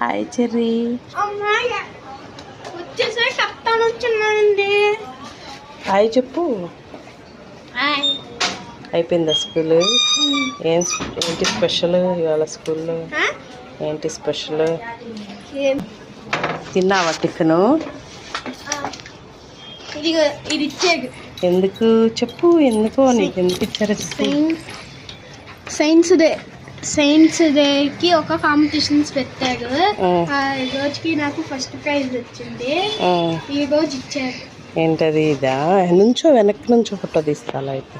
Hi cherry. అమ్మాయి వచ్చేసే కప్తాను వచ్చున్నానండి. Hi చెప్పు. హాయ్. అయిపోయిందా స్కూల్? ఏంటి స్పెషల్ ఇవాళ స్కూల్లో? ఏంటి స్పెషల్? తిన్నావా టిఫిను? ఇది ఇచ్చాడు. ఎందుకు చెప్పు, ఎందుకో నీకు ఎందుకు ఇచ్చారు? సైన్స్ డేకి ఒక కాంపిటీషన్స్ పెట్టారు. ఆ రోజుకి నాకు ఫస్ట్ ప్రైజ్ వచ్చింది. ఈ రోజు ఇచ్చారు. ఏంటది? ఇదా? నుంచో వెనక్కి నుంచో ఫోటో తీస్తా. అయితే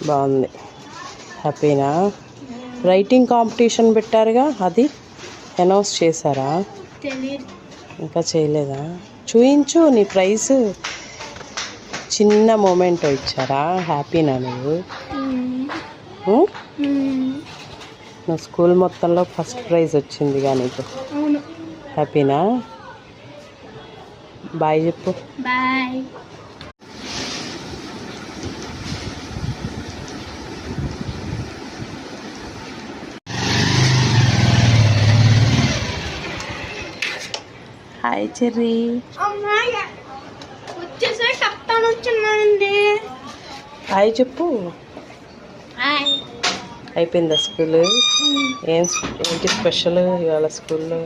బాగుంది. హ్యాపీనా? రైటింగ్ కాంపిటీషన్ పెట్టారుగా, అది అనౌన్స్ చేశారా? తెలియదు, ఇంకా చేయలేదా? చూయించు నీ ప్రైజ్. చిన్న మూమెంట్ ఇచ్చారా? హ్యాపీనా నువ్వు? నువ్వు స్కూల్ మొత్తంలో ఫస్ట్ ప్రైజ్ వచ్చిందిగా నీకు. అవును. హ్యాపీనా? బాయ్ చెప్పు. బాయ్. Hi cherry. అమ్మాయి వచ్చేసే కప్తాను వచ్చున్నానండి. హాయ్ చెప్పు. హాయ్. అయిపోయిందా స్కూల్? ఏంటి స్పెషల్ ఇవాళ స్కూల్లో?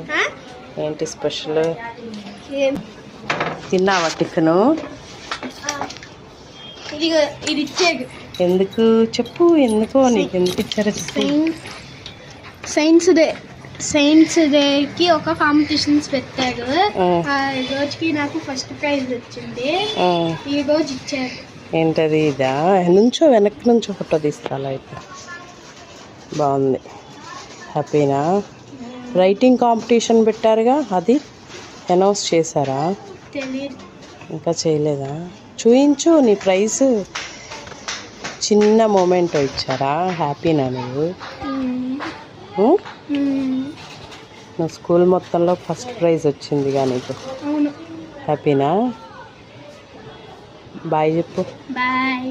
ఏంటి స్పెషల్? తిన్నావా టిఫిను? ఇది ఇచ్చాడు. ఎందుకు చెప్పు, ఎందుకో నీకు ఎందుకు ఇచ్చారు? సైన్స్ డేకి ఒక కాంపిటీషన్స్ పెట్టారు. ఆ రోజుకి నాకు ఫస్ట్ ప్రైజ్ వచ్చింది. ఈ రోజు ఇచ్చారు. ఏంటది? ఇదా? నుంచో వెనక్కి నుంచో ఫోటో తీస్తా. అయితే బాగుంది. హ్యాపీనా? రైటింగ్ కాంపిటీషన్ పెట్టారుగా, అది అనౌన్స్ చేశారా? తెలియదు, ఇంకా చేయలేదా? చూయించు నీ ప్రైజ్. చిన్న మూమెంట్ ఇచ్చారా? హ్యాపీనా నువ్వు? నువ్వు స్కూల్ మొత్తంలో ఫస్ట్ ప్రైజ్ వచ్చిందిగా నీకు. అవును. హ్యాపీనా? బాయ్ చెప్పు. బాయ్.